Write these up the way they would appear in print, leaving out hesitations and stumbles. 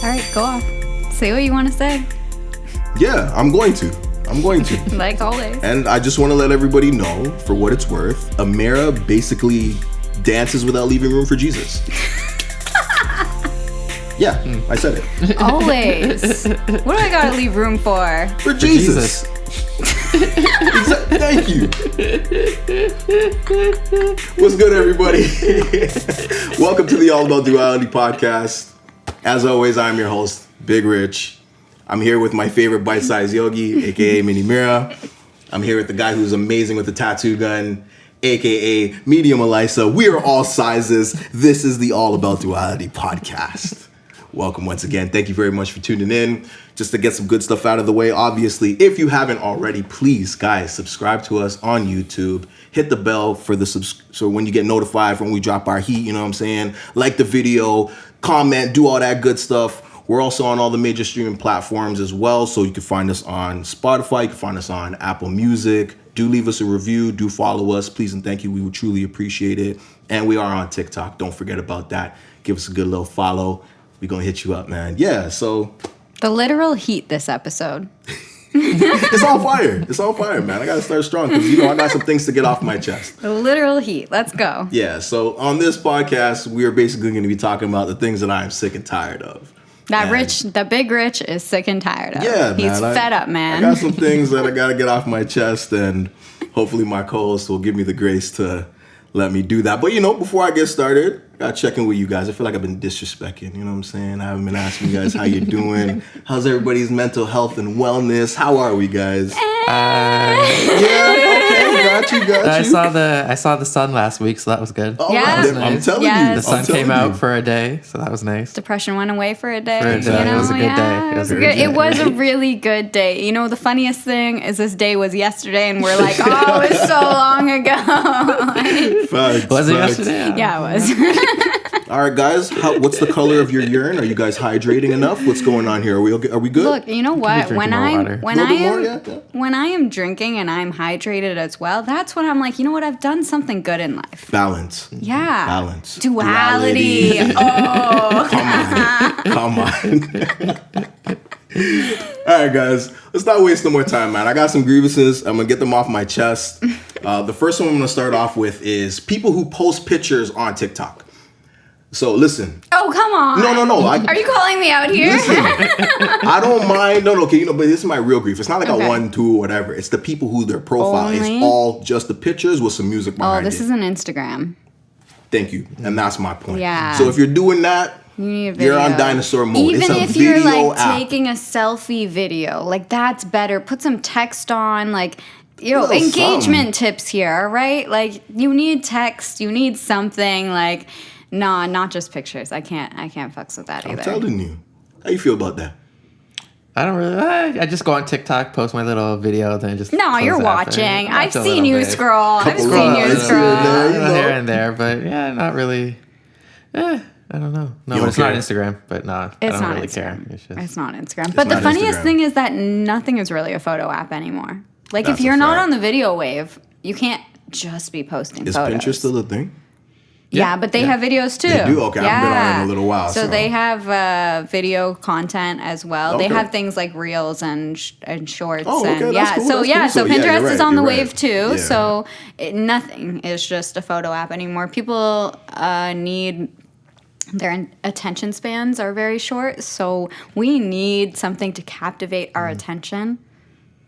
All right, go off. Say what you want to say. Yeah, I'm going to. Like always. And I just want to let everybody know, for what it's worth, Amira basically dances without leaving room for Jesus. Yeah, I said it. Always. What do I gotta leave room for? For Jesus. Thank you. What's good, everybody? Welcome to the All About Duality podcast. As always, I'm your host, Big Rich. I'm here with my favorite bite-sized yogi, aka Mini Mira. I'm here with the guy who's amazing with the tattoo gun, aka Medium Alyasa. We are all sizes. This is the All About Duality podcast. Welcome once again. Thank you very much for tuning in. Just to get some good stuff out of the way, obviously, if you haven't already, please, guys, subscribe to us on YouTube. Hit the bell for the so when you get notified when we drop our heat, you know what I'm saying? Like the video, comment, do all that good stuff. We're also on all the major streaming platforms as well, so you can find us on Spotify, you can find us on Apple Music. Do leave us a review, do follow us, please and thank you. We would truly appreciate it. And we are on TikTok. Don't forget about that. Give us a good little follow. We're going to hit you up, man. Yeah, so... The literal heat this episode. It's on fire. It's on fire, man. I got to start strong because, I got some things to get off my chest. The literal heat. Let's go. Yeah, so on this podcast, we are basically going to be talking about the things that I am sick and tired of. The Big Rich is sick and tired of. Yeah, man. He's fed up, man. I got some things that I got to get off my chest, and hopefully my co-host will give me the grace to let me do that. But, before I get started, I got to check in with you guys. I feel like I've been disrespecting, you know what I'm saying? I haven't been asking you guys how you're doing. How's everybody's mental health and wellness? How are we, guys? Yeah, okay, got you. I saw the sun last week, so that was good. Oh, Yeah. nice. I'm telling you. The sun came out for a day, so that was nice. Depression went away for a day. It was a good day. It was a really good day. The funniest thing is this day was yesterday, and we're like, oh, it was so long ago. Facts, was it facts. yesterday? Yeah, it was. All right, guys. What's the color of your urine? Are you guys hydrating enough? What's going on here? Are we good? Look, you know what? When I am drinking and I'm hydrated as well, that's when I'm like, you know what? I've done something good in life. Balance. Yeah. Balance. Duality. Oh. Come on. All right, guys. Let's not waste no more time, man. I got some grievances. I'm going to get them off my chest. The first one I'm going to start off with is people who post pictures on TikTok. So, listen. Oh, come on. No. Are you calling me out here? Listen, I don't mind. No, okay, but this is my real grief. It's not like a 1, 2, or whatever. It's the people who their profile is all just the pictures with some music behind it. Oh, this is an Instagram. Thank you. And that's my point. Yeah. So if you're doing that, you're on dinosaur mode. Even if you're app. taking a selfie video, that's better. Put some text on, engagement tips here, right? You need text, you need something, nah, not just pictures. I can't fucks with that either. I'm telling you. How you feel about that? I don't really. I just go on TikTok, post my little video, then just. No, you're watching. I've seen you scroll. Here and there, but yeah, not really. I don't know. No, but it's not Instagram. But no, I don't really care. It's not Instagram. But the funniest thing is that nothing is really a photo app anymore. If you're not on the video wave, you can't just be posting photos. Is Pinterest still a thing? Yeah, but they have videos too. They do? Okay, I haven't been on it in a little while. So they have video content as well. Okay. They have things like Reels and shorts. Oh, okay, and that's cool. So So Pinterest is on the right. wave too. Yeah. So nothing is just a photo app anymore. People need... Their attention spans are very short, so we need something to captivate our attention.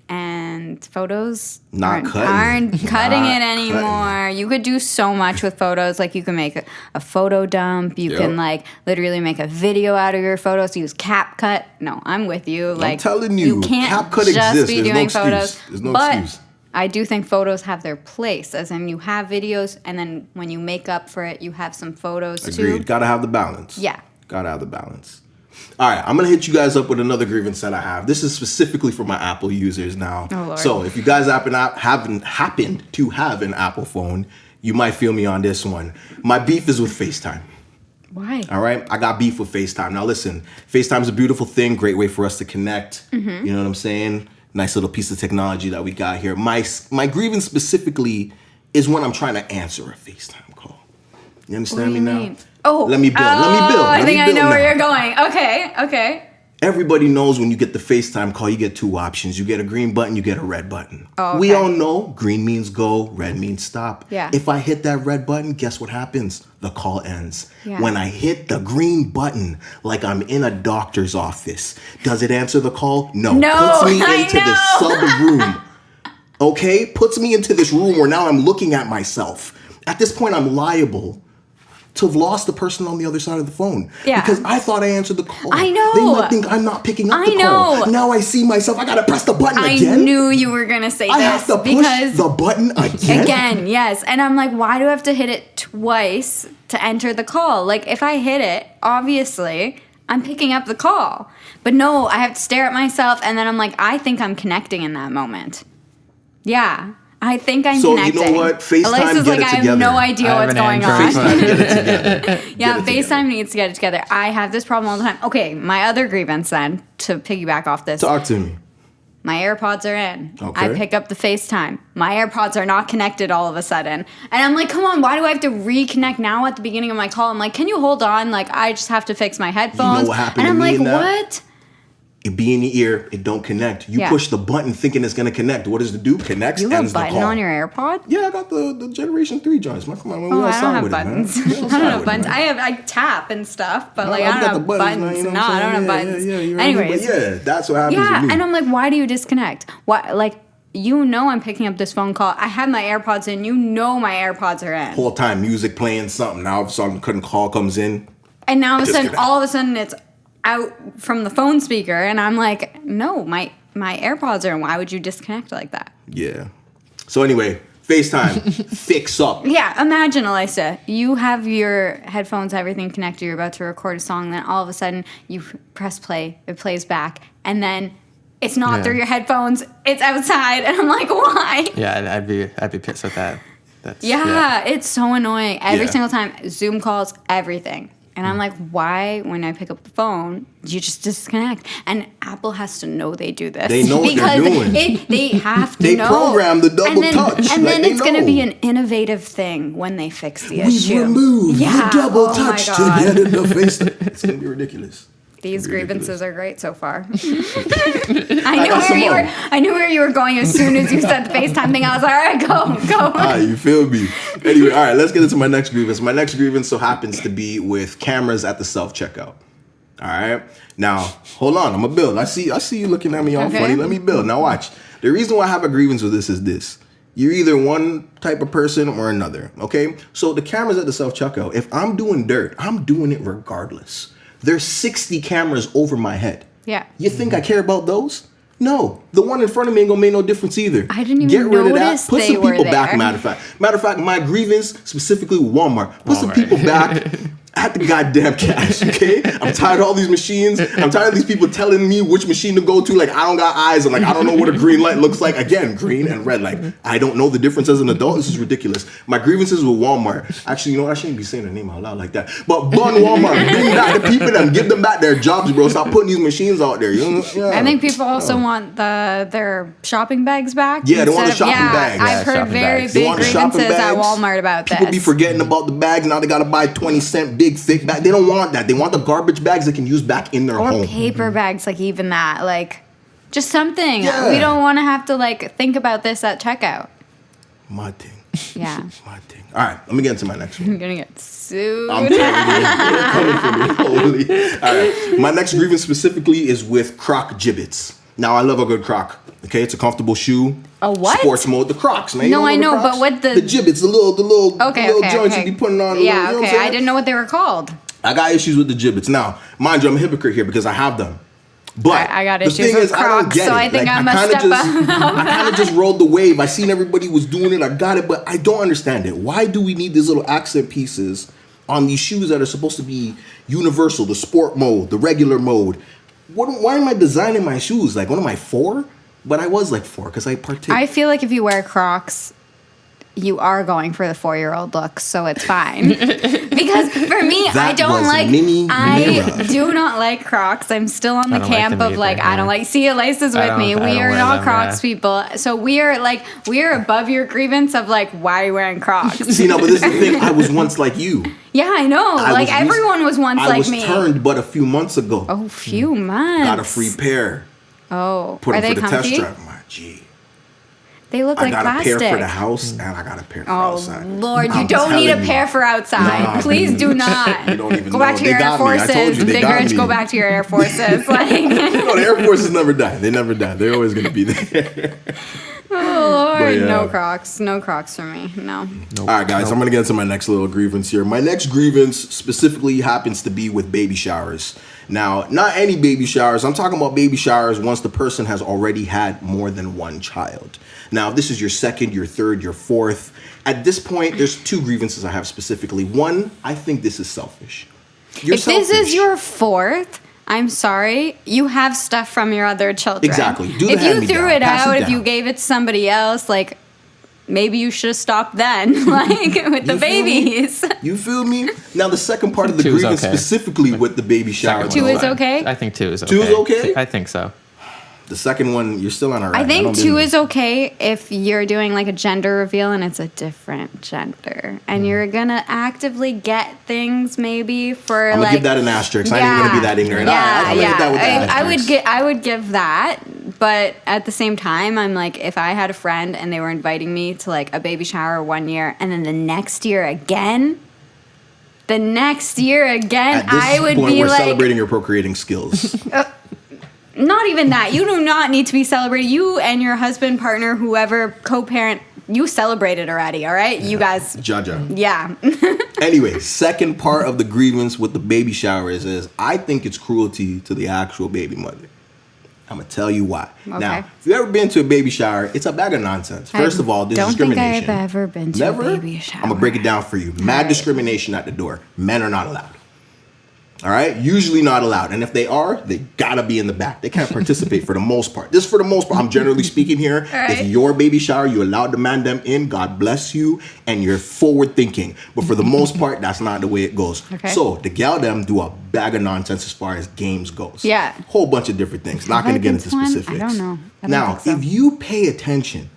And photos aren't cutting it anymore. You could do so much with photos. You can make a photo dump. You can literally make a video out of your photos. Use CapCut. No, I'm with you. I'm telling you, can't CapCut just exists. be doing photos. There's no but excuse. I do think photos have their place, as in you have videos, and then when you make up for it, you have some photos too. Agreed. Gotta have the balance. Yeah. Gotta have the balance. All right, I'm going to hit you guys up with another grievance that I have. This is specifically for my Apple users now. Oh, Lord. So if you guys happened to have an Apple phone, you might feel me on this one. My beef is with FaceTime. Why? All right, I got beef with FaceTime. Now listen, FaceTime's a beautiful thing, great way for us to connect. Mm-hmm. You know what I'm saying? Nice little piece of technology that we got here. My grievance specifically is when I'm trying to answer a FaceTime call. You understand me now? Mean? Oh, let me build. I think I know where you're going. Okay. Everybody knows when you get the FaceTime call, you get two options. You get a green button, you get a red button. Oh, okay. We all know green means go, red means stop. Yeah. If I hit that red button, guess what happens? The call ends. Yeah. When I hit the green button, like I'm in a doctor's office, does it answer the call? No. Puts me into the sub room. Okay? Puts me into this room where now I'm looking at myself. At this point, I'm liable to have lost the person on the other side of the phone. Yeah. Because I thought I answered the call. I know. They might think I'm not picking up the call. Now I see myself. I gotta press the button again. I knew you were gonna say I this. have to push the button again? Again, yes. And I'm like, why do I have to hit it twice to enter the call? Like, if I hit it, obviously, I'm picking up the call. But no, I have to stare at myself, and then I'm like, I think I'm connecting in that moment. Yeah. I think I'm connecting. So you know what? FaceTime, Alyssa's like, I have no idea what's going on. FaceTime, get it together. Yeah, FaceTime needs to get it together. I have this problem all the time. Okay, my other grievance then, to piggyback off this. Talk to me. My AirPods are in. Okay. I pick up the FaceTime. My AirPods are not connected all of a sudden. And I'm like, come on, why do I have to reconnect now at the beginning of my call? I'm like, can you hold on? Like, I just have to fix my headphones. You know what happened and I'm to me like, in that? what? It be in your ear, it don't connect. You push the button thinking it's gonna connect. What does it do? Connects, You have a ends the button call. on your AirPod? Yeah, I got the Generation 3 joints. Come on, we Oh, all I side don't have with buttons. It, man. I don't have buttons. I tap and stuff, but like I don't have buttons. Man, you know No, what I'm I don't have saying? buttons. Yeah, you're Anyways. right. But yeah, that's what happens Yeah, with me. and I'm like, why do you disconnect? Why, like, you know I'm picking up this phone call. I have my AirPods in. You know my AirPods are in. Whole time music playing something. Now all of a sudden call comes in. And now all of a sudden it's out from the phone speaker, and I'm like, no, my AirPods are in. Why would you disconnect like that? Yeah. So anyway, FaceTime, fix up. Yeah, imagine, Alyssa, you have your headphones, everything connected, you're about to record a song, then all of a sudden you press play, it plays back, and then it's not through your headphones, it's outside, and I'm like, why? Yeah, I'd be pissed with that. It's so annoying. Every single time, Zoom calls, everything. And I'm like, why, when I pick up the phone, you just disconnect? And Apple has to know they do this. They know what they're doing. They have to they know. program the double touch. And then it's going to know. be an innovative thing when they fix the issue. We've removed the double touch my to God. get in the face. It's going to be ridiculous. These grievances are great so far. I knew where you were going as soon as you said the FaceTime thing. I was like, all right, go. All right, you feel me? Anyway, all right, let's get into my next grievance. My next grievance so happens to be with cameras at the self-checkout. All right? Now, hold on. I'm going to build. I see you looking at me all funny. Let me build. Now, watch. The reason why I have a grievance with this is this. You're either one type of person or another, okay? So the cameras at the self-checkout, if I'm doing dirt, I'm doing it regardless. There's 60 cameras over my head. Yeah. You think I care about those? No. The one in front of me ain't gonna make no difference either. I didn't even Get rid of that. notice Put they some were people back, there. matter of fact, my grievance, specifically Walmart. Put some people back at the goddamn cash, okay? I'm tired of all these machines. I'm tired of these people telling me which machine to go to. Like, I don't got eyes, and like, I don't know what a green light looks like. Again, green and red. Like, I don't know the difference as an adult. This is ridiculous. My grievances with Walmart. Actually, you know what? I shouldn't be saying their name out loud like that. But bun Walmart. Bring back the people and give them back their jobs, bro. Stop putting these machines out there. You know? Yeah. I think people also want their shopping bags back. Yeah, they want the shopping bags. I've heard very bags. big grievances at Walmart about this. People be forgetting about the bags. Now they got to buy 20-cent big thick bag. They don't want that. They want the garbage bags they can use back in their home. Or paper bags, like even that. Like, just something. Yeah. We don't want to have to, like, think about this at checkout. My thing. Yeah. My thing. All right, let me get into my next one. I'm going to get sued. I'm coming for me. Holy. All right. My next grievance specifically is with Croc gibbets. Now, I love a good Croc. Okay, it's a comfortable shoe. A what? Sports mode. The Crocs, man. You No, don't I know, Crocs? but what the gibbets, the little joints you be putting on. Yeah, you know what I'm okay. saying? I didn't know what they were called. I got issues with the gibbets. Now, mind you, I'm a hypocrite here because I have them. But I got the issues thing with is, I don't Crocs, get so it. I think Like, I must step up. I kind of just rode the wave. I seen everybody was doing it. I got it, but I don't understand it. Why do we need these little accent pieces on these shoes that are supposed to be universal, the sport mode, the regular mode? Why am I designing my shoes? Like, what am I, 4? But I was like 4 because I partook. I feel like if you wear Crocs, you are going for the 4-year-old look, so it's fine. Because for me, That I don't was like. Mini I Mira. do not like Crocs. I'm still on the I don't like camp them of like either, I don't yeah. like. See, Alysa's with me. I We don't are wear not them, Crocs yeah. people. So we are above your grievance of like why are you wearing Crocs? See, no, but this is the thing. I was once like you. Yeah, I know. Like was- everyone was once I like was me. turned but a few months ago. Oh, few months. Got a free pair. Oh, Put are them they for the comfy? test drive. My G. They look I like got plastic. a pair for the house and I got a pair for Oh outside. Lord, you I'm don't need a telling you. pair for outside. Nah, Please dude. do not. You don't even go back know. to They your Air got me. I Forces. told you, they Big got Rich, me. go back to your Air Forces. Like, No, the Air Forces never die. They never die. They're always going to be there. oh Lord, But yeah. no Crocs. No Crocs for me. No. All right, guys, I'm going to get into my next little grievance here. My next grievance specifically happens to be with baby showers. Now, not any baby showers. I'm talking about baby showers once the person has already had more than one child. Now, if this is your second, your third, your fourth, at this point, there's 2 grievances I have specifically. One, I think this is selfish. You're If this is selfish. your 4th, I'm sorry, you have stuff from your other children. Exactly. Do the if you hand-me-down. threw it Pass it out, if down. you gave it to somebody else, like maybe you should have stopped then, like with the You feel me? babies. You feel me? Now, the second part of the 2 is grievance okay. specifically with the baby shower. Second Two one's is fine. okay? I think 2 is okay. 2 is okay? I think so. The second one, you're still on our I right. think don't 2 believe- is okay if you're doing like a gender reveal and it's a different gender, and you're gonna actively get things maybe for I'm like. gonna give that an asterisk. I ain't even gonna be that ignorant. Yeah, I'm gonna hit that with an asterisk. I would give that, but at the same time, I'm like, if I had a friend and they were inviting me to like a baby shower 1 year and then the next year again, At this I would point, be we're like, celebrating your procreating skills. not even that. You do not need to be celebrated. You and your husband, partner, whoever, co-parent, you celebrated already. All right, you guys. Jaja. Yeah. Anyway, second part of the grievance with the baby shower is I think it's cruelty to the actual baby mother. I'm gonna tell you why. Okay. Now, if you've ever been to a baby shower, it's a bag of nonsense. First of all, there's don't discrimination. think I've ever been to Never? a baby shower. I'm gonna break it down for you. Mad Alright. discrimination at the door. Men are not allowed. All right, usually not allowed, and if they are, they gotta be in the back. They can't participate for the most part. This for the most part. I'm generally speaking here. Alright. If your baby shower, you allowed to man them in. God bless you, and you're forward thinking. But for the most part, that's not the way it goes. Okay. So the gal them do a bag of nonsense as far as games goes. Yeah. whole bunch of different things. Not Have gonna I get been into to one? I specifics. don't know. I don't Now, think so. if you pay attention,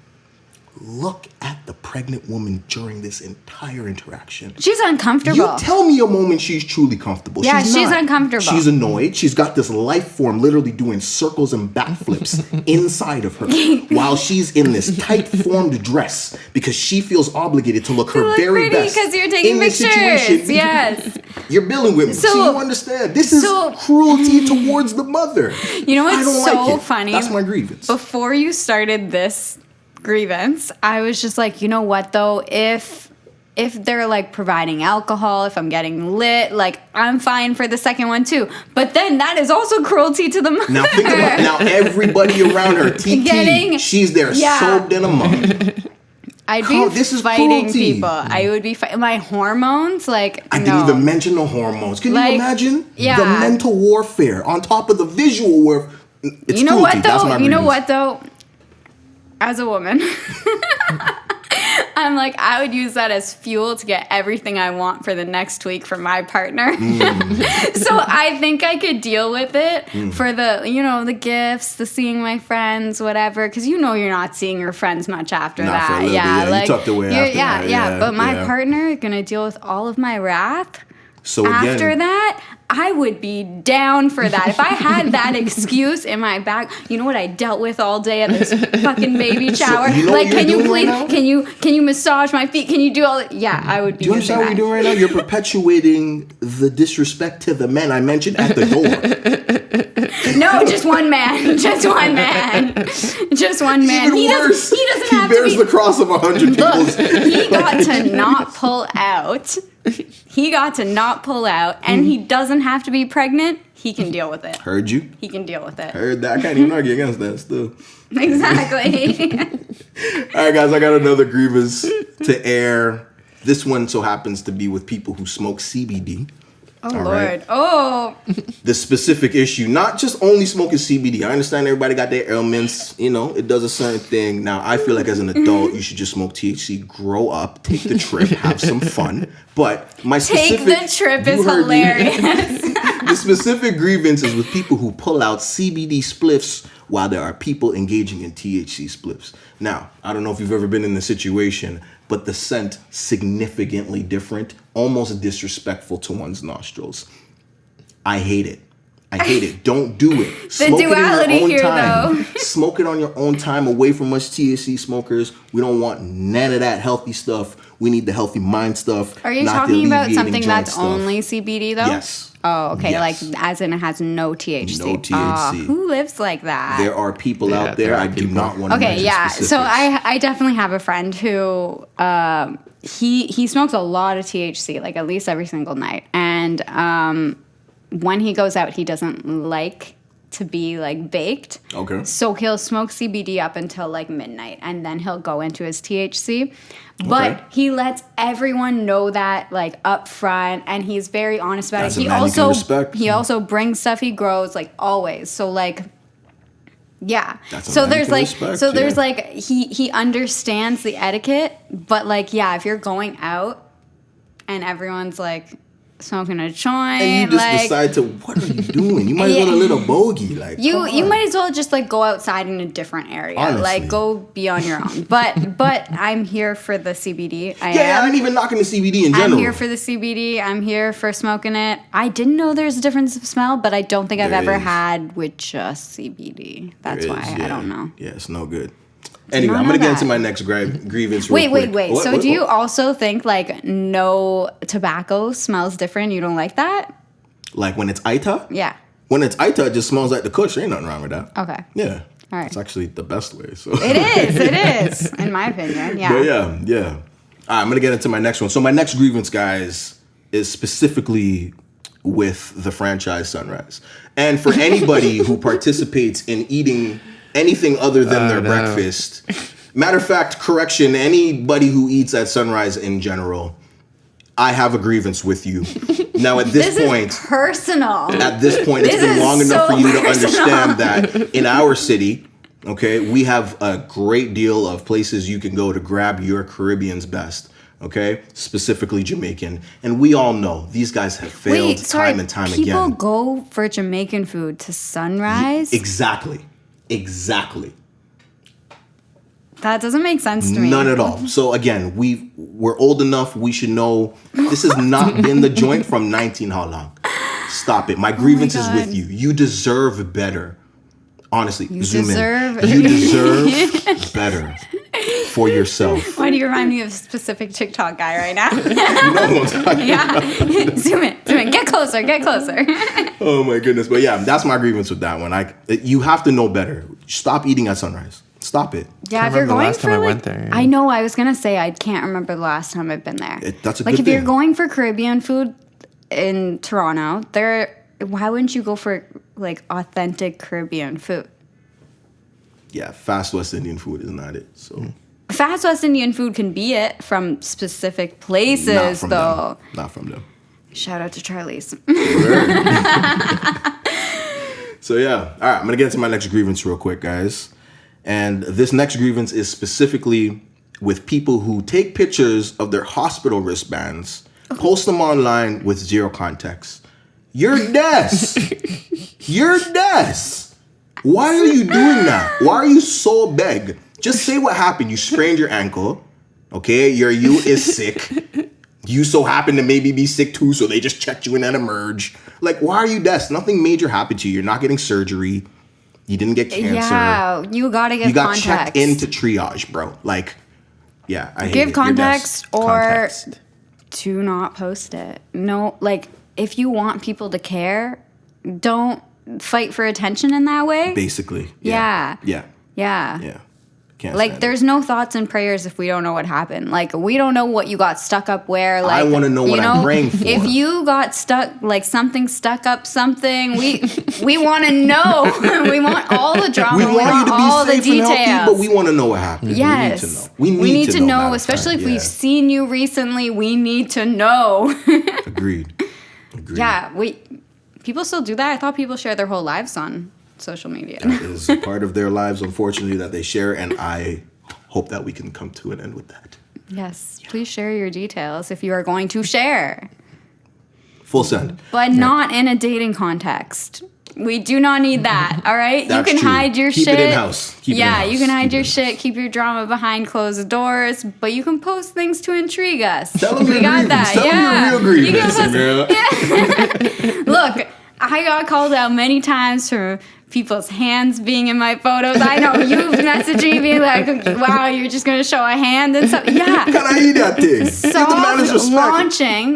look at the pregnant woman during this entire interaction. She's uncomfortable. You tell me a moment she's truly comfortable. Yeah, she's not. uncomfortable. She's annoyed. She's got this life form literally doing circles and backflips inside of her while she's in this tight formed dress because she feels obligated to look her look very pretty best. 'cause you're taking in this pictures. situation. Yes. You're building with me. So, So- you understand. This is so- cruelty towards the mother. You know what's I don't so like it. funny? That's my grievance. Before you started this grievance, I was just like, you know what though? If they're like providing alcohol, if I'm getting lit, like I'm fine for the second one too. But then that is also cruelty to the mother. Now think about now everybody around her, TT, Getting- she's there yeah. soaked in a mug. I'd How- be this is fighting cruelty. people. I would be my hormones, like I no. didn't even mention the hormones. Can Like, you imagine yeah. the mental warfare on top of the visual warfare? It's You know cruelty. what That's though? my You know grievance. what though? As a woman, I'm like, I would use that as fuel to get everything I want for the next week from my partner. So I think I could deal with it for the, the gifts, the seeing my friends, whatever. Because you're not seeing your friends much after Not that. for a little bit, yeah. You tucked away you're- after yeah, that, yeah. yeah, But my yeah. partner is gonna deal with all of my wrath. So again, After that, I would be down for that. If I had that excuse in my back, you know what I dealt with all day at this fucking baby shower? you know like, what you're can you doing right please, now? can you massage my feet? Can you do all that? Yeah, I would be. do you understand what you're doing right now? You're perpetuating the disrespect to the men I mentioned at the door. No, just one man. Just one man. Just one man. Even He worse, doesn't he have to bears be. the cross of 100 Look, people's. he got to not pull out. He got to not pull out, and he doesn't have to be pregnant. He can deal with it. Heard you. He can deal with it. Heard that. I can't even argue against that still. Exactly. All right, guys, I got another grievance to air. This one so happens to be with people who smoke CBD. Oh, All Lord. right? Oh. The specific issue, not just only smoking CBD. I understand everybody got their ailments, it does a certain thing. Now, I feel like as an adult, you should just smoke THC, grow up, take the trip, have some fun. But my specific... Take the trip is hilarious. The specific grievance is with people who pull out CBD spliffs while there are people engaging in THC spliffs. Now, I don't know if you've ever been in this situation, but the scent significantly different, almost disrespectful to one's nostrils. I hate it. Don't do it. Smoke duality it in your own time. Though. Smoke it on your own time, away from us THC smokers. We don't want none of that healthy stuff. We need the healthy mind stuff. Are you talking about something that's stuff. Only CBD though? Yes. Oh, okay. Yes. Like, as in it has no THC. No THC. Who lives like that? There are people out there. I do not want to Okay, yeah. specifics. So I definitely have a friend who he smokes a lot of THC, like at least every single night. And when he goes out, he doesn't like to be like baked. Okay. So he'll smoke CBD up until like midnight, and then he'll go into his THC. But he lets everyone know that like up front, and he's very honest about it. He also brings stuff he grows like always. So like, yeah. So there's like there's like he understands the etiquette, but like if you're going out and everyone's like smoking a joint, and you just decide to, what are you doing? You might as well a little bogey, like you might as well just like go outside in a different area. Honestly. Like go be on your own. But I'm here for the CBD. I ain't even knocking the CBD in general. I'm here for the CBD. I'm here for smoking it. I didn't know there's a difference of smell, but I don't think I've ever had with just CBD. That's why I don't know. Yeah, it's no good. Anyway, I'm going to get into my next grievance real quick. Wait. So do you also think like no tobacco smells different? You don't like that? Like when it's Aita? Yeah. When it's Aita, it just smells like the kush. Ain't nothing wrong with that. Okay. Yeah. All right. It's actually the best way. So It is, in my opinion. Yeah. But yeah. All right, I'm going to get into my next one. So my next grievance, guys, is specifically with the franchise Sunrise. And for anybody who participates in eating anything other than their breakfast. Matter of fact, correction, anybody who eats at Sunrise in general, I have a grievance with you. Now, at this point... is personal. At this point, it's been long enough for you to understand that in our city, okay, we have a great deal of places you can go to grab your Caribbean's best, okay? Specifically Jamaican. And we all know these guys have failed time and time again. People go for Jamaican food to Sunrise? Exactly. That doesn't make sense to me. None at all. So again, we're old enough. We should know this has not been the joint from 19 how long. Stop it. My grievance is with you. You deserve better. Honestly, you deserve better for yourself. Why do you remind me of a specific TikTok guy right now? You know what I'm talking about. Zoom in. Get closer. Oh my goodness. But yeah, that's my grievance with that one. You have to know better. Stop eating at Sunrise. Stop it. Yeah, if you're going for I went there. I know. I was gonna say I can't remember the last time I've been there. That's a good thing. If you're going for Caribbean food in Toronto, why wouldn't you go for like authentic Caribbean food? Yeah, fast West Indian food is not it. So fast West Indian food can be it from specific places, though. Not from them. Shout out to Charlie's. So yeah, all right. I'm gonna get into my next grievance real quick, guys. And this next grievance is specifically with people who take pictures of their hospital wristbands, post them online with zero context. You're des. Why are you doing that? Why are you so big? Just say what happened. You sprained your ankle. Okay, you is sick. You so happen to maybe be sick too, so they just checked you in and emerge. Like, why are you des? Nothing major happened to you. You're not getting surgery. You didn't get cancer. Yeah, you gotta give context. You got checked into triage, bro. Like, yeah, I hate it. Give context or do not post it. No, like, if you want people to care, don't fight for attention in that way. Basically. Yeah. Can't like, there's no thoughts and prayers if we don't know what happened. Like, we don't know what you got stuck up where. Like, I want to know what I'm praying for. If you got stuck, like something stuck up something, we want to know. We want all the drama. We want you to all be safe the details. and healthy, but we want to know what happened. Yes. We need to know. Especially if we've seen you recently, we need to know. Agreed. Agreed. Yeah, people still do that. I thought people share their whole lives on social media. That is a part of their lives, unfortunately, that they share, and I hope that we can come to an end with that. Yes, please share your details if you are going to share. Full send. But not in a dating context. We do not need that, all right? That's you can true. hide your Keep shit. it in-house. Keep it in-house. You can hide Keep your it shit, keep your drama behind closed doors, but you can post things to intrigue us. Tell them we your got grievance. that. Tell them your real You can grievance, post, Look, I got called out many times for people's hands being in my photos. I know you've messaged me being like, wow, you're just going to show a hand and stuff. Yeah. Can I eat that thing?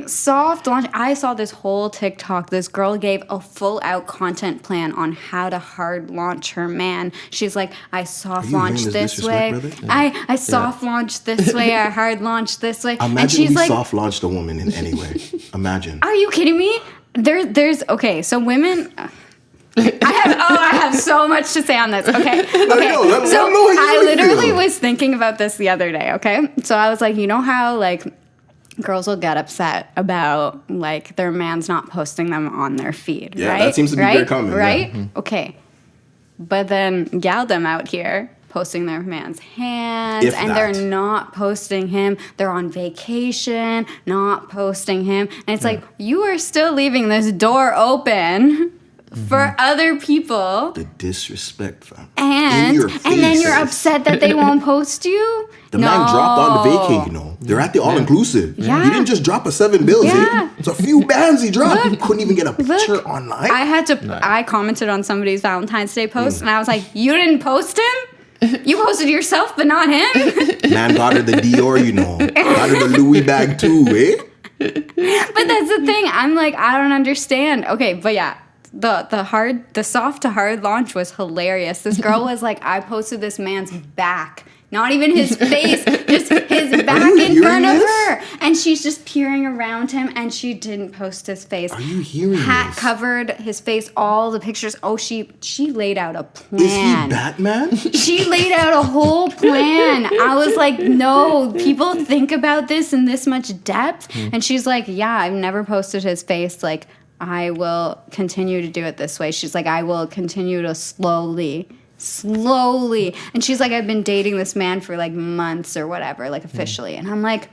Soft launch. I saw this whole TikTok. This girl gave a full out content plan on how to hard launch her man. She's like, I soft launch this way. I soft launch this way. I hard launch this way. Imagine and she's we like, soft launched a woman in any way. Imagine. Are you kidding me? There's okay. So women. I have so much to say on this. Okay. So I literally was thinking about this the other day. Okay. So I was like, you know how like girls will get upset about like their man's not posting them on their feed, yeah, right? That seems to be very common, right? Yeah. Mm-hmm. Okay. But then gal them out here posting their man's hands they're not posting him. They're on vacation, not posting him. And it's like, you are still leaving this door open for other people. The disrespect, fam. And then you're upset that they won't post you? The man dropped on the vacay, you know. They're at the all-inclusive. Yeah. He didn't just drop a 7 bills. Yeah. It's a few bands he dropped. You couldn't even get a picture online. I commented on somebody's Valentine's Day post, and I was like, you didn't post him? You posted yourself, but not him? Man got her the Dior, you know. Got her the Louis bag too, eh? But that's the thing. I'm like, I don't understand. Okay, but yeah. The soft to hard launch was hilarious. This girl was like, I posted this man's back. Not even his face, just his back in front of her. And she's just peering around him, and she didn't post his face. Are you hearing Hat this? covered his face, all the pictures. Oh, she laid out a plan. Is he Batman? She laid out a whole plan. I was like, no, people think about this in this much depth. And she's like, yeah, I've never posted his face. Like, I will continue to do it this way. She's like, I will continue to slowly. And she's like, I've been dating this man for like months or whatever, like officially. And I'm like,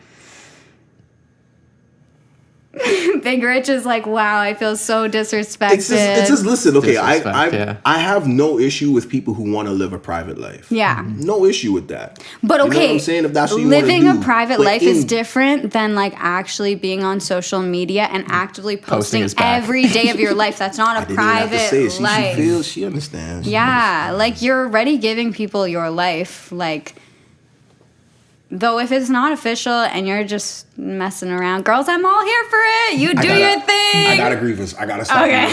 Big Rich is like, wow, I feel so disrespected. It's just listen, okay, I have no issue with people who want to live a private life. Yeah. No issue with that. But okay, you know what I'm saying? If that's what you living want to do, a private life is different than like actually being on social media and actively posting every day of your life. That's not a private life. She understands. Yeah, like you're already giving people your life, like. Though if it's not official and you're just messing around, girls, I'm all here for it. You do your thing. I got a grievance. I gotta stop. Okay.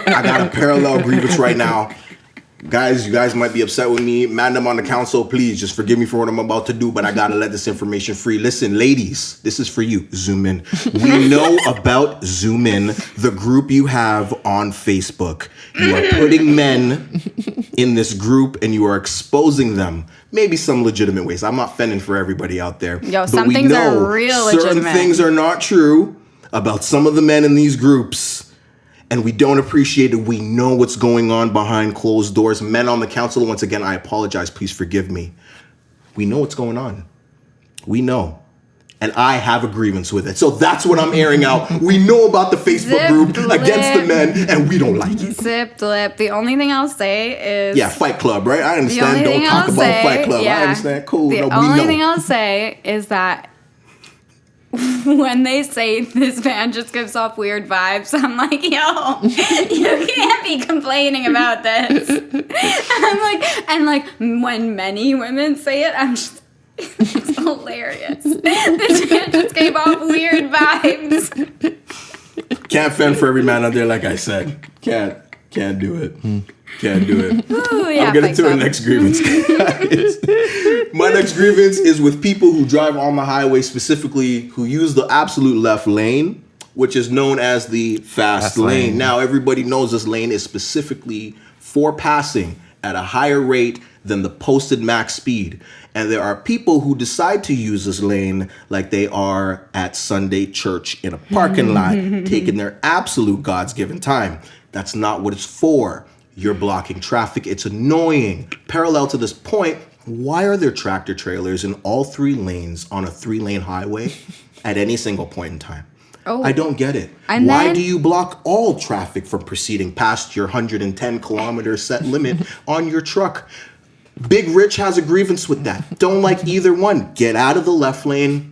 I got a parallel grievance right now. Guys, you guys might be upset with me. Madam on the council, please just forgive me for what I'm about to do, but I gotta let this information free. Listen, ladies, this is for you. Zoom in. We know about Zoom In, the group you have on Facebook. You are putting men in this group and you are exposing them. Maybe some legitimate ways. I'm not fending for everybody out there. Yo, some things are real legitimate. Certain things are not true about some of the men in these groups. And we don't appreciate it. We know what's going on behind closed doors. Men on the council, once again, I apologize. Please forgive me. We know what's going on. We know. And I have a grievance with it. So that's what I'm airing out. We know about the Facebook group against the men, and we don't like it. Zip lip. The only thing I'll say is... Yeah, Fight Club, right? I understand. Don't talk about Fight Club. Yeah, I understand. Cool. The only thing I'll say is that when they say this man just gives off weird vibes, I'm like, yo, you can't be complaining about this. I'm like, when many women say it, I'm just... It's hilarious. This man just gave off weird vibes. Can't fend for every man out there, like I said. Can't do it. Can't do it. Ooh, yeah, I'm getting to our next grievance, guys. My next grievance is with people who drive on the highway, specifically who use the absolute left lane, which is known as the fast lane. Now, everybody knows this lane is specifically for passing at a higher rate than the posted max speed. And there are people who decide to use this lane like they are at Sunday church in a parking lot, taking their absolute God's given time. That's not what it's for. You're blocking traffic. It's annoying. Parallel to this point, why are there tractor trailers in all 3 lanes on a 3-lane highway at any single point in time? Oh. I don't get it. And Why then, do you block all traffic from proceeding past your 110 kilometer set limit on your truck? Big Rich has a grievance with that. Don't like either one. Get out of the left lane.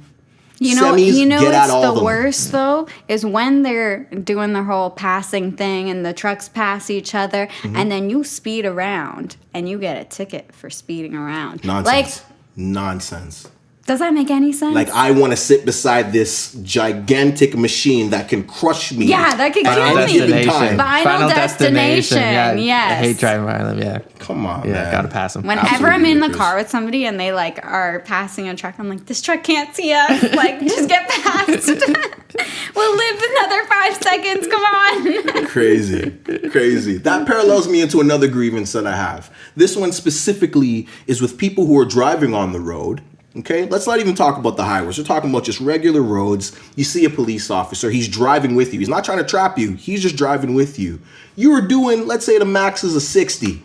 You know get out what's all the of them. worst though is when they're doing the whole passing thing and the trucks pass each other, and then you speed around and you get a ticket for speeding around. Nonsense. Nonsense. Does that make any sense? Like, I want to sit beside this gigantic machine that can crush me. Yeah, that could Final kill me. destination. Final destination. Yeah, Yes. I hate driving by them. Yeah. Come on, Yeah, man. gotta pass them. Whenever Absolutely I'm in the ridiculous. car with somebody and they like are passing a truck, I'm like, this truck can't see us. Like, just get past. We'll live another 5 seconds. Come on. Crazy. That parallels me into another grievance that I have. This one specifically is with people who are driving on the road. Okay, let's not even talk about the highways. We're talking about just regular roads. You see a police officer. He's driving with you. He's not trying to trap you. He's just driving with you. You were doing, let's say the max is a 60.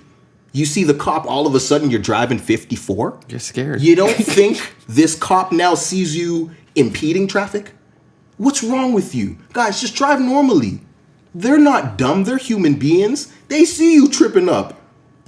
You see the cop, all of a sudden you're driving 54. You're scared. You don't think this cop now sees you impeding traffic? What's wrong with you? Guys, just drive normally. They're not dumb. They're human beings. They see you tripping up.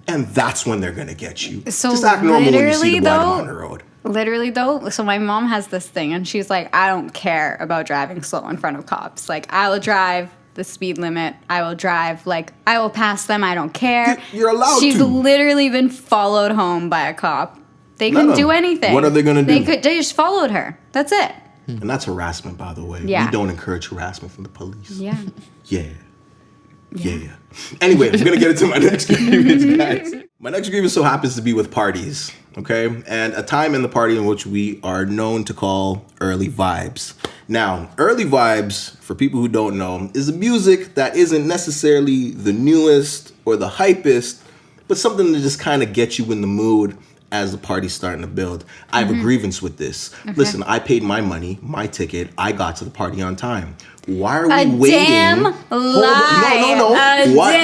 And that's when they're going to get you. So just act normal when you see literally, the white though, on the road. Literally though, so my mom has this thing and she's like, I don't care about driving slow in front of cops. Like, I will drive the speed limit. I will drive, like, I will pass them. I don't care. You're allowed She's to. literally been followed home by a cop. They Let couldn't 'em. do anything. What are they gonna do? They just followed her. That's it. And that's harassment, by the way. Yeah. We don't encourage harassment from the police. Yeah. Yeah. Anyway, I'm gonna get into my next grievance, guys. My next grievance so happens to be with parties, okay? And a time in the party in which we are known to call early vibes. Now, early vibes, for people who don't know, is a music that isn't necessarily the newest or the hypest, but something to just kind of get you in the mood as the party's starting to build. I have a grievance with this. Okay. Listen, I paid my money, my ticket. I got to the party on time. Why are we A waiting? damn No. lie. A damn lie.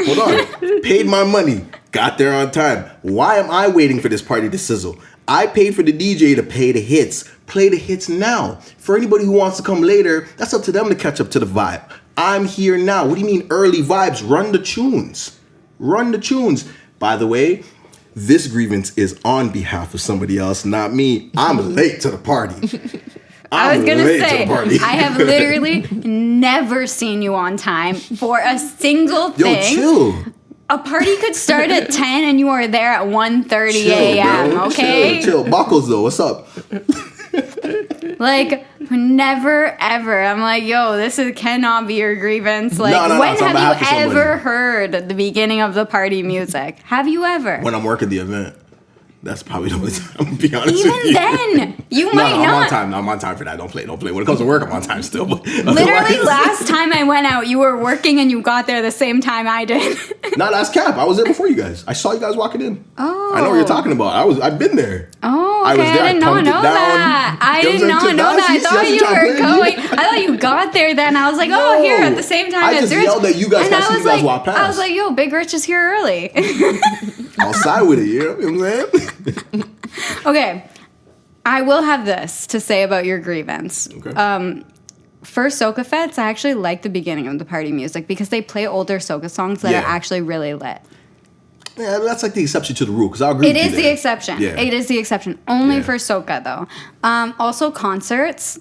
Hold on. Paid my money. Got there on time. Why am I waiting for this party to sizzle? I paid for the DJ to pay the hits. Play the hits now. For anybody who wants to come later, that's up to them to catch up to the vibe. I'm here now. What do you mean early vibes? Run the tunes. Run the tunes. By the way, this grievance is on behalf of somebody else, not me. I'm late to the party. I was going to say, party. I have literally never seen you on time for a single Yo, thing. chill. A party could start at 10 and you are there at 1:30 a.m., bro. okay? Chill. Buckles, though. What's up? Like, never, ever. I'm like, yo, cannot be your grievance. Like, No, when it's on have behalf of you somebody. ever heard the beginning of the party music? Have you ever? When I'm working the event. That's probably the only time. I'm gonna be honest with Even you. then, you No, might I'm on not. time. No, I'm on time for that. Don't play. When it comes to work, I'm on time still. But Literally, otherwise- last time I went out, you were working and you got there the same time I did. No, that's cap. I was there before you guys. I saw you guys walking in. Oh. I know what you're talking about. I've been there. Oh, I okay. was there. I didn't know pumped it down. that. I You know did what I'm not saying? know Now, that. I see, thought that's you what I'm were playing. going. I thought you got there then. I was like, No. oh, here at the same time I as just Rich. yelled at you guys. And I I see you was guys like, walk past. I was like, yo, Big Rich is here early. I'll side with it. You know what I'm saying? Okay. I will have this to say about your grievance. Okay. For Soca Fets, I actually like the beginning of the party music because they play older Soca songs that Yeah. are actually really lit. Yeah, that's like the exception to the rule. Because I agree. It with you is the there. exception. Yeah. It is the exception. Only Yeah. for Soca, though. Also, concerts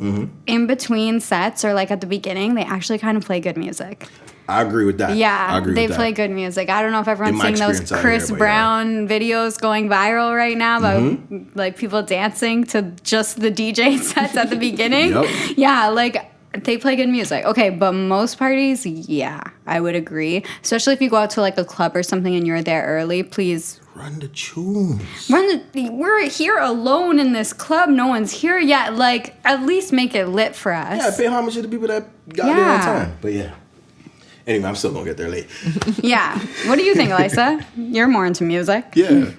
in between sets or like at the beginning, they actually kind of play good music. I agree with that. I Yeah, agree they with play that. good music. I don't know if everyone's In my seeing those experience out Chris here, but yeah. Brown videos going viral right now about like people dancing to just the DJ sets at the beginning. Yep. Yeah, like they play good music. Okay, but most parties, yeah, I would agree. Especially if you go out to like a club or something and you're there early, please Run the tunes. we're here alone in this club. No one's here yet. Like, at least make it lit for us. Yeah, pay homage to the people that got there Yeah. on time. But yeah. Anyway, I'm still gonna get there late. Yeah. What do you think, Alyasa? You're more into music. Yeah.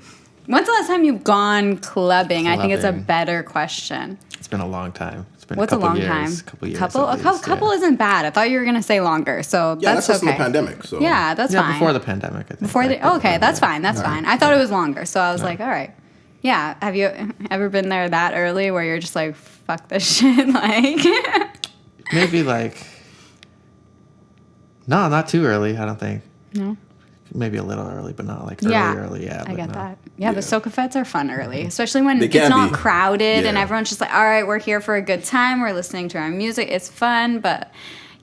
When's the last time you've gone clubbing? I think it's a Clubbing. better question. It's been a long time. It's been What's a a couple long years. time? Couple years. Couple? at A least, couple yeah. isn't bad. I thought you were gonna say longer, so Yeah, that's just okay. in the pandemic. So Yeah, that's Yeah, fine. before the pandemic, I think. Before the okay, that's fine. That's All right. fine. I thought it was longer, so I was like, all right. Yeah. Have you ever been there that early where you're just like, fuck this shit? Like, Maybe like. No, not too early. I don't think. no. Maybe a little early, but not like Yeah, early. Yeah, I but get no. that. Yeah, but soca fets are fun early, especially when They it's can not be. crowded and Yeah. everyone's just like, all right, we're here for a good time. We're listening to our music. It's fun, but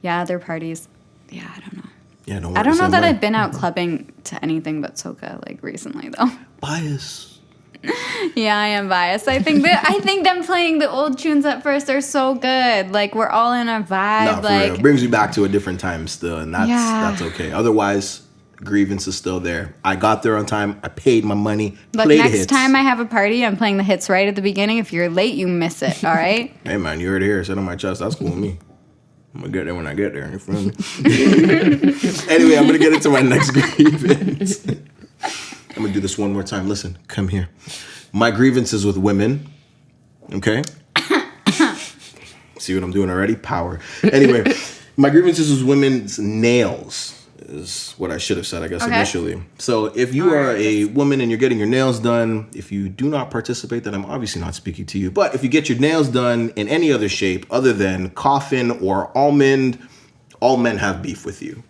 yeah, other parties. Yeah, I don't know. yeah, don't I don't know that I've been out clubbing to anything but soca like recently though. bias. Yeah, I am biased. I think them playing the old tunes at first are so good. Like we're all in a vibe. Nah, for like real. Brings you back to a different time still, and that's Yeah. okay. Otherwise, Grievance is still there. I got there on time. I paid my money. look, played the next hits. time I have a party, I'm playing the hits right at the beginning. If you're late, you miss it. All right. Hey man, you heard it here. Sit on my chest. That's cool with me. I'm gonna get there when I get there. You feel me? Anyway, I'm gonna get into my next grievance. I'm gonna do this one more time. Listen, come here. My grievance is with women. Okay. See what I'm doing already? Power. Anyway, my grievance is with women's nails. Is what I should have said, I guess, Okay. initially. So if you are a woman and you're getting your nails done, if you do not participate, then I'm obviously not speaking to you. But if you get your nails done in any other shape other than coffin or almond, all men have beef with you.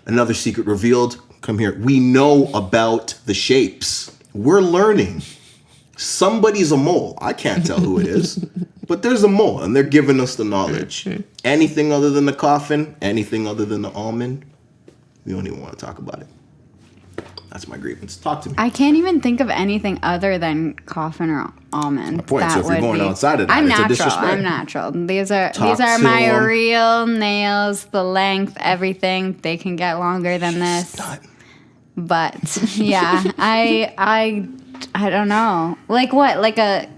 Another secret revealed. Come here. We know about the shapes. We're learning. Somebody's a mole. I can't tell who it is, but there's a mole, and they're giving us the knowledge. Anything other than the coffin, anything other than the almond, we don't even want to talk about it. That's my grievance. Talk to me. I can't even think of anything other than coffin or almond. My point. So That if you're would going be- outside of that, I'm it's a natural. disrespect. I'm natural. These are Talk to my 'em. real nails. The length, everything. They can get longer than this. Not. But yeah, I don't know. Like what? Like a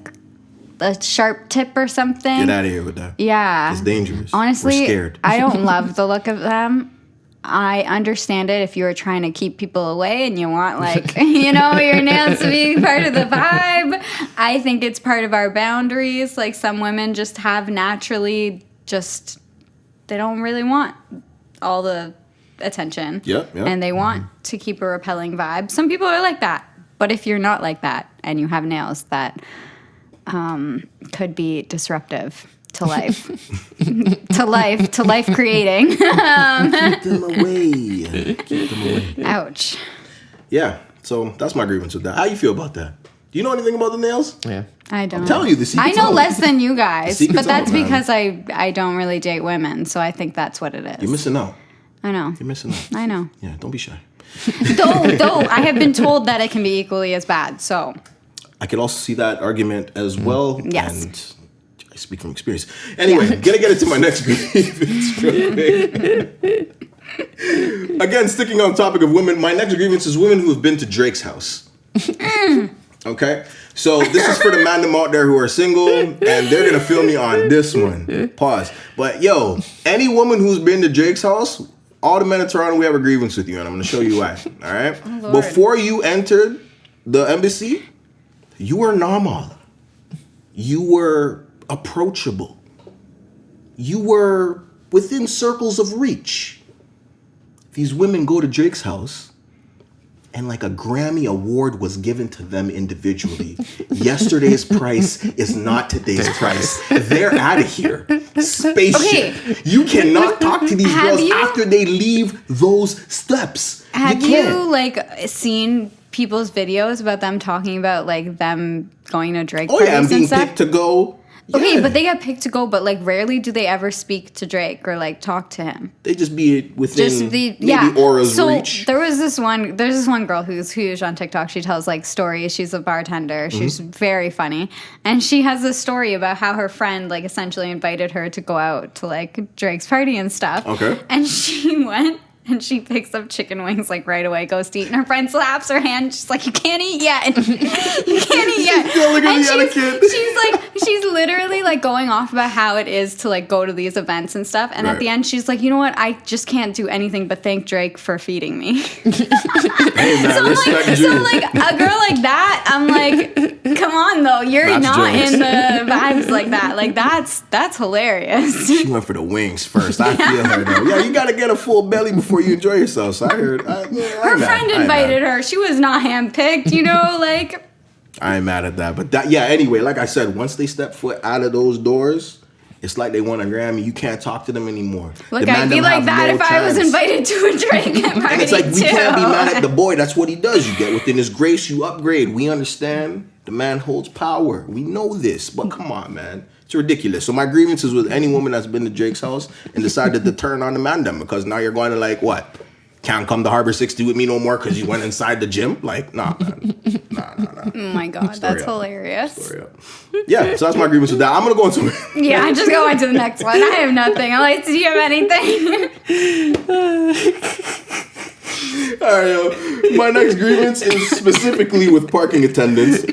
sharp tip or something? Get out of here with that. Yeah. It's dangerous. Honestly, We're scared. I don't love the look of them. I understand it if you were trying to keep people away and you want, like, your nails to be part of the vibe. I think it's part of our boundaries. Like, some women just have naturally they don't really want all the attention. Yep. And they want to keep a repelling vibe. Some people are like that. But if you're not like that and you have nails that could be disruptive to life, to life creating. Keep them away. Keep them away. Ouch. Yeah. So that's my grievance with that. How you feel about that? Do you know anything about the nails? Yeah. I don't. I'm telling you, the I secret's know out. less than you guys, The secret's but that's out, man. because I don't really date women, so I think that's what it is. You're missing out. I know. You're missing out. I know. Yeah. Don't be shy. Though I have been told that it can be equally as bad. So I could also see that argument as well. Yes. And I speak from experience. Anyway, gonna get into my next grievance real quick. Again, sticking on topic of women, my next grievance is women who have been to Drake's house. Okay? So this is for the man them out there who are single, and they're gonna feel me on this one. Pause. But yo, any woman who's been to Drake's house, all the men in Toronto, we have a grievance with you, and I'm gonna show you why. All right? Lord. Before you entered the embassy, you were normal. You were approachable. You were within circles of reach. These women go to Drake's house, and like a Grammy award was given to them individually. Yesterday's price is not today's price. They're out of here. Spaceship. Okay. You cannot talk to these Have girls you- after they leave those steps. have you you can't. like seen people's videos about them talking about like them going to Drake Oh parties yeah, and being stuff? picked to go. Okay, Yeah. but they get picked to go, but like rarely do they ever speak to Drake or like talk to him. They just be within maybe Aura's so reach. there's this one girl who's huge on TikTok. She tells like stories. She's a bartender. Mm-hmm. She's very funny. And she has this story about how her friend like essentially invited her to go out to like Drake's party and stuff. Okay. And she went And she picks up chicken wings like right away, goes to eat, and her friend slaps her hand. She's like, "You can't eat yet. You can't eat yet." She's literally like going off about how it is to like go to these events and stuff. And at the end, she's like, "You know what? I just can't do anything but thank Drake for feeding me." Hey man, so like a girl like that, I'm like, come on though, you're not in the vibes like that. Like that's hilarious. She went for the wings first. I feel her though. Yeah, you gotta get a full belly before you enjoy yourself. So I heard. Her friend invited her. She was not handpicked, like. I ain't mad at that. But anyway, like I said, once they step foot out of those doors, it's like they won a Grammy. You can't talk to them anymore. Look, I'd be like that if I was invited to a Drake party. And it's like, we can't be mad at the boy. That's what he does. You get within his grace, you upgrade. We understand the man holds power. We know this. But come on, man. It's ridiculous. So my grievance is with any woman that's been to Drake's house and decided to turn on the man them, because now you're going to like, what? Can't come to Harbor 60 with me no more because you went inside the gym? Like, nah, man. Nah. Oh my God, that's hilarious. Yeah, so that's my grievance with that. I'm going to go into it. Yeah, just go into the next one. I have nothing. I'm like, do you have anything? All right, yo. My next grievance is specifically with parking attendants.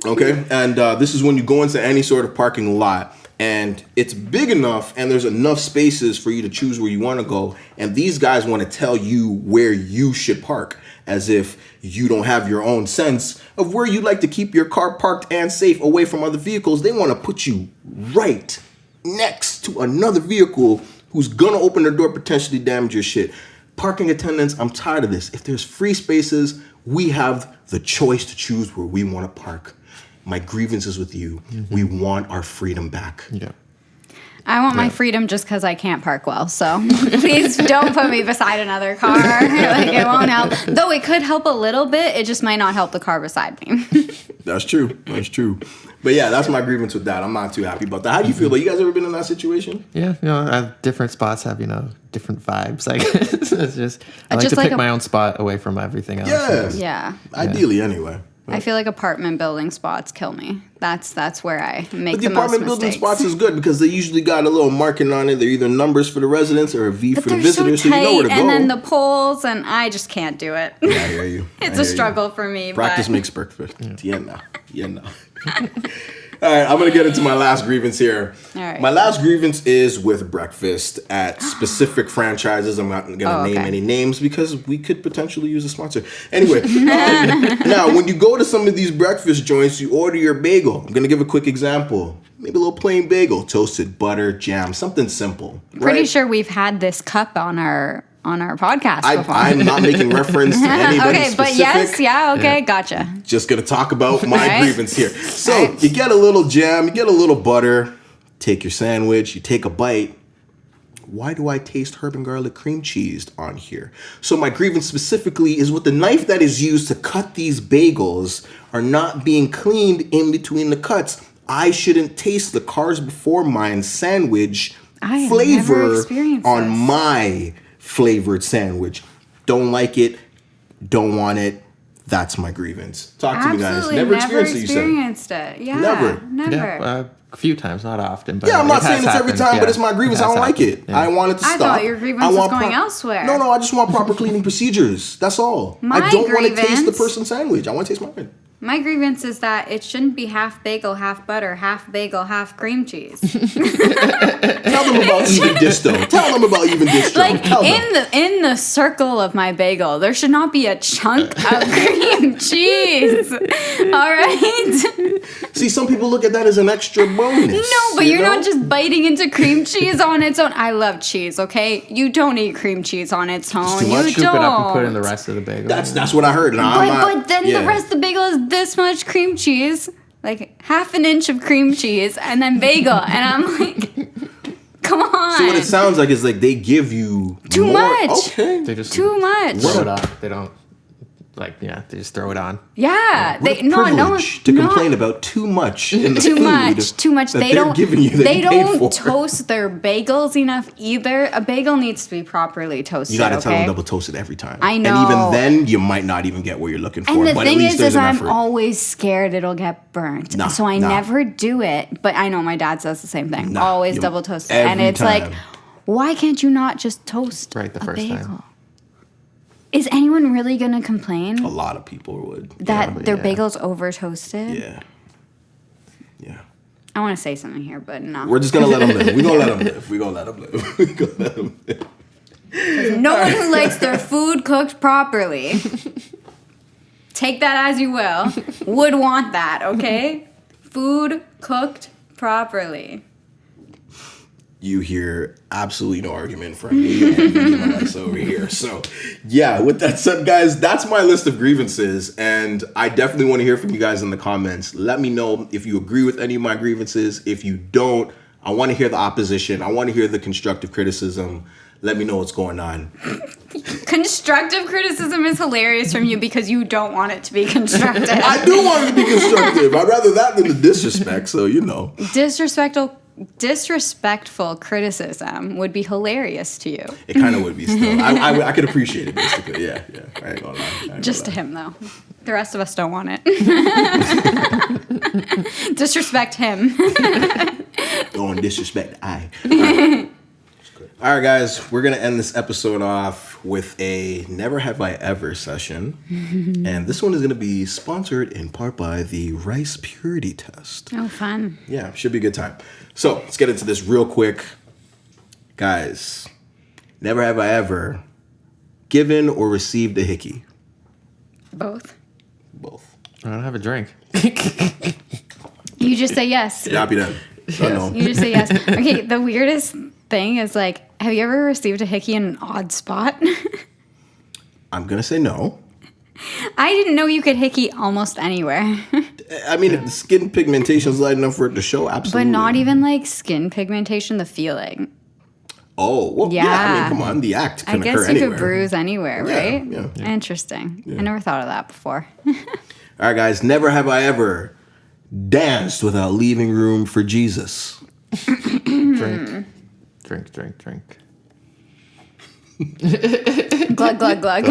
Okay, and this is when you go into any sort of parking lot and it's big enough and there's enough spaces for you to choose where you want to go, and these guys want to tell you where you should park, as if you don't have your own sense of where you'd like to keep your car parked and safe away from other vehicles. They want to put you right next to another vehicle who's gonna open their door, potentially damage your shit. Parking attendants, I'm tired of this. If there's free spaces, we have the choice to choose where we want to park. My grievance is with you. Mm-hmm. We want our freedom back. Yeah. I want my freedom just because I can't park well. So please don't put me beside another car. Like, it won't help. Though it could help a little bit. It just might not help the car beside me. That's true. But yeah, that's my grievance with that. I'm not too happy about that. How do you feel? But you guys ever been in that situation? Yeah, different spots have, different vibes. I guess it's just, I like to pick my own spot away from everything else. Yeah. Ideally, anyway. I feel like apartment building spots kill me. That's where I make the most mistakes. But the apartment building spots is good because they usually got a little marking on it. They're either numbers for the residents or a V for the visitors, so you know where to go. And then the poles, and I just can't do it. Yeah, I hear you. It's a struggle for me. Practice makes perfect. Yeah, no. All right, I'm going to get into my last grievance here. All right. My last grievance is with breakfast at specific franchises. I'm not going to name any names because we could potentially use a sponsor. Anyway, now, when you go to some of these breakfast joints, you order your bagel. I'm going to give a quick example. Maybe a little plain bagel, toasted butter, jam, something simple. Pretty sure we've had this cup on our podcast before. I'm not making reference to anybody specific. But yes, gotcha. Just gonna talk about my grievance here. So you get a little jam, you get a little butter, take your sandwich, you take a bite. Why do I taste herb and garlic cream cheese on here? So my grievance specifically is with the knife that is used to cut these bagels are not being cleaned in between the cuts. I shouldn't taste the Cars Before Mine sandwich flavor on my flavored sandwich. Don't like it. Don't want it. That's my grievance. Talk to me, guys. Never experienced it. Yeah. Never. Yeah, a few times, not often. But I'm not saying it's every time, but it's my grievance. I don't like it. Yeah. I want it to stop. I thought your grievance was going elsewhere. No, I just want proper cleaning procedures. That's all. I don't want to taste the person's sandwich. I want to taste mine. My grievance is that it shouldn't be half bagel, half butter, half bagel, half cream cheese. Tell them about even disto. Like in the circle of my bagel, there should not be a chunk of cream cheese. All right. See, some people look at that as an extra bonus. No, but you're not just biting into cream cheese on its own. I love cheese. Okay, you don't eat cream cheese on its own. Too much. Scoop it up and put in the rest of the bagel. That's what I heard. But then the rest of the bagel is this much cream cheese, like half an inch of cream cheese, and then bagel, and I'm like, come on. So what it sounds like is like they give you too much. Okay, they just too much. Throw it on. They don't. They just throw it on. Yeah, to complain about too much in the food. Too much. They don't give you. They don't toast their bagels enough either. A bagel needs to be properly toasted. You got to tell them double toast it every time. I know. And even then, you might not even get what you're looking for. And the but thing at least is I'm always scared it'll get burnt, so I never do it. But I know my dad says the same thing. Always double toast it, and it's like, why can't you not just toast right the first bagel? time? Is anyone really gonna complain A lot of people would. that their bagels over toasted? Yeah. Yeah. I want to say something here, but no. We're just gonna let them live. We're gonna let them live. We're gonna let them live. We're gonna let them live. No one who likes their food cooked properly, take that as you will, would want that, okay? Food cooked properly. You hear absolutely no argument from me and Alyasa over here. So, yeah, with that said, guys, that's my list of grievances. And I definitely want to hear from you guys in the comments. Let me know if you agree with any of my grievances. If you don't, I want to hear the opposition. I want to hear the constructive criticism. Let me know what's going on. Constructive criticism is hilarious from you because you don't want it to be constructive. I do want it to be constructive. I'd rather that than the disrespect. So, you know. Disrespectful criticism would be hilarious to you. It kind of would be still. I could appreciate it, basically. Yeah. I ain't gonna lie. Just to him, though. The rest of us don't want it. Disrespect him. Don't disrespect I. All right, guys, we're going to end this episode off with a Never Have I Ever session. And this one is going to be sponsored in part by the Rice Purity Test. Oh, fun. Yeah, should be a good time. So let's get into this real quick. Guys, never have I ever given or received a hickey. Both. Both. I don't have a drink. You just say yes. Yeah, I'll be done. I know. You just say yes. Okay, the weirdest thing is like, have you ever received a hickey in an odd spot? I'm going to say no. I didn't know you could hickey almost anywhere. I mean, if the skin pigmentation is light enough for it to show, absolutely. But not even like skin pigmentation, the feeling. Oh, well, yeah. I mean, come on. The act can occur anywhere. I guess you could bruise anywhere, right? Yeah. Interesting. Yeah. I never thought of that before. All right, guys. Never have I ever danced without leaving room for Jesus. Drink. Glug, glug, glug.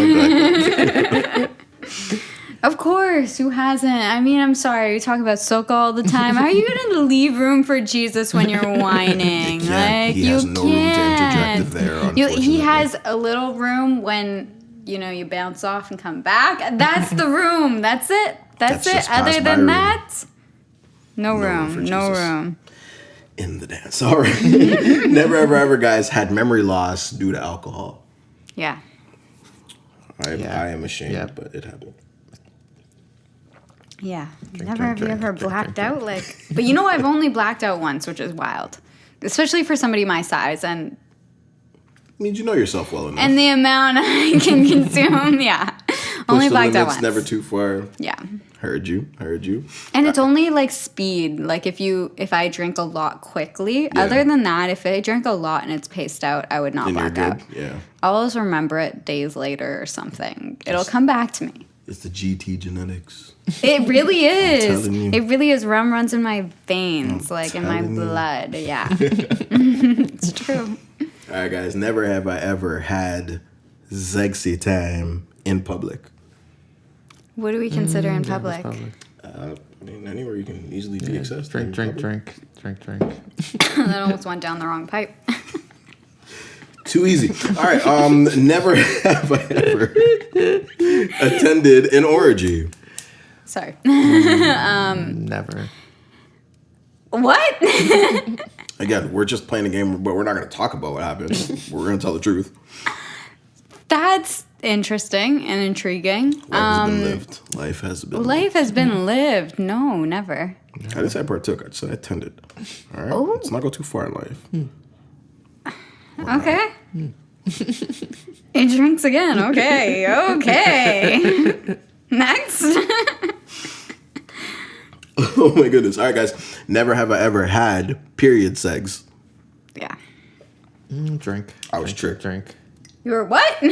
Of course, who hasn't? I mean, I'm sorry, we talk about soca all the time. How are you going to leave room for Jesus when you're whining? He has no room to interject there, unfortunately. He has a little room when, you bounce off and come back. That's the room. That's it. That's it. Other than that, no room. In the dance. All right. Never, ever, guys, had memory loss due to alcohol. Yeah. I am ashamed, but it happened. Yeah. Have you ever blacked out? But I've only blacked out once, which is wild. Especially for somebody my size and means you know yourself well enough. And the amount I can consume, yeah. Only blacked out once. Never too far. Yeah. Heard you. And it's only like speed. Like if I drink a lot quickly. Yeah. Other than that, if I drink a lot and it's paced out, I would not black out. Yeah. I'll always remember it days later or something. It'll come back to me. It's the GT genetics. It really is. It really is. Rum runs in my veins, in my blood. Yeah. It's true. All right, guys. Never have I ever had sexy time in public. What do we consider in public? Anywhere you can easily be accessed. Drink. That almost went down the wrong pipe. Too easy. All right. Never have I ever attended an orgy. Sorry. Never. What? Again, we're just playing a game, but we're not going to talk about what happened. We're going to tell the truth. That's interesting and intriguing. Life has been lived. Life has been lived. No, never. I didn't say I partook. I just said I attended. All right? Let's not go too far in life. Okay. It drinks again. Okay. Next. Oh my goodness. All right, guys. Never have I ever had period sex. Yeah. Drink. I was tricked. Drink. You were what?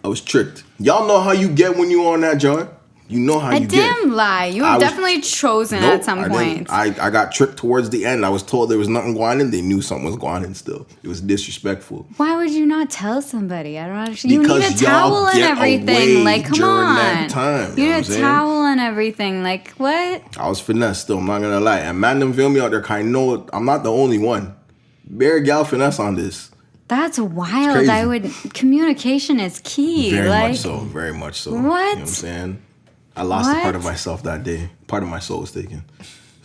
I was tricked. Y'all know how you get when you on that joint? You know how you get. A damn lie. You were definitely chosen at some point. I got tricked towards the end. I was told there was nothing going in. They knew something was going in still. It was disrespectful. Why would you not tell somebody? I don't understand. You need a towel and everything. Come on. That time, you need a towel and everything. What? I was finessed still. I'm not going to lie. And man, them feel me out there. I know I'm not the only one. Bare gal finesse on this. That's wild. Communication is key. Very much so. Very much so. What? You know what I'm saying? I lost a part of myself that day. Part of my soul was taken.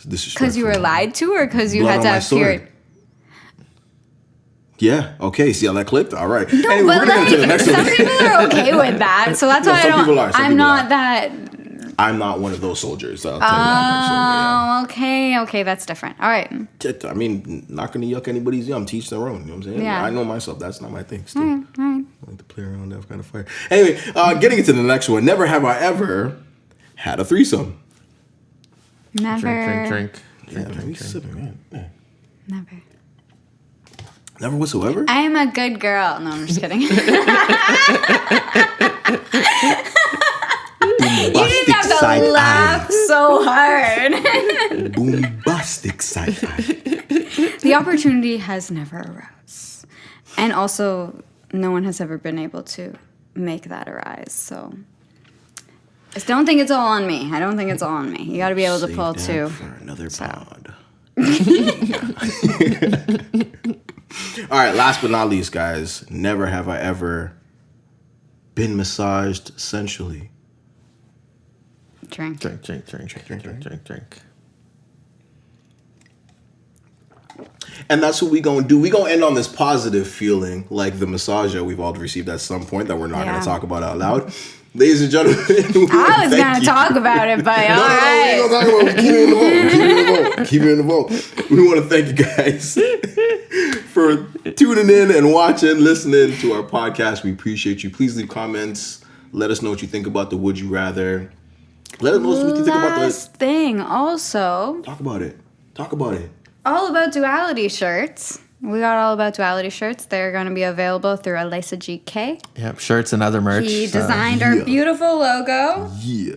Because you were lied to, or because you had to have period? Yeah. Okay. See how that clicked? All right. No, anyway, but like, some people are okay with that. So that's why I'm not that. I'm not one of those soldiers. I'll tell you that much. Okay. Okay, that's different. All right. I mean, not going to yuck anybody's yum. Teach their own. You know what I'm saying? Yeah. I know myself. That's not my thing. Still. All right. I like to play around that kind of fire. Anyway, getting into the next one. Never have I ever had a threesome. Never. Drink. Never. Never whatsoever? I am a good girl. No, I'm just kidding. You didn't have to laugh so hard. Boombastic side eye. The opportunity has never arose. And also, no one has ever been able to make that arise. So, I don't think it's all on me. You got to be able to pull two. For another pod. All right, last but not least, guys. Never have I ever been massaged sensually. Drink. And that's what we gonna do. We gonna end on this positive feeling, like the massage that we've all received at some point that we're not gonna talk about out loud. Ladies and gentlemen, I was gonna talk about it, but all right. No, we're gonna talk about it. Keep it in the vote. We want to thank you guys for tuning in and watching, listening to our podcast. We appreciate you. Please leave comments. Let us know what you think about the Would You Rather. Let us know what you think about the last thing. Also, Talk about it. All About Duality shirts. We got All About Duality shirts. They're going to be available through Alyasa-GK. Yep, shirts and other merch. He designed our beautiful logo. Yeah.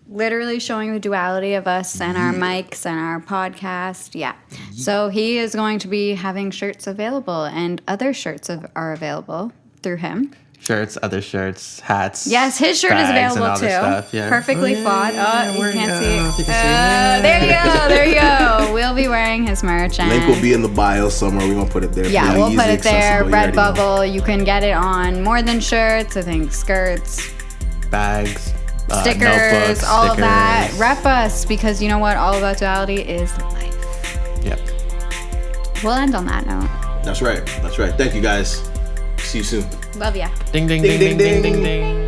Literally showing the duality of us and our mics and our podcast. Yeah. So he is going to be having shirts available, and other shirts are available through him. Shirts, other shirts, hats. Yes, his shirt is available too. Yeah. Perfectly flawed. You can't see it. There There you go. We'll be wearing his merch. And Link will be in the bio somewhere. We're going to put it there. yeah, we'll put it there. Accessible. Redbubble. You can get it on more than shirts. I think skirts, bags, stickers, notebooks, all of that. Rep us, because you know what? All About Duality is life. Yep. We'll end on that note. That's right. Thank you, guys. See you soon. Love ya. Ding, ding, ding, ding, ding, ding, ding.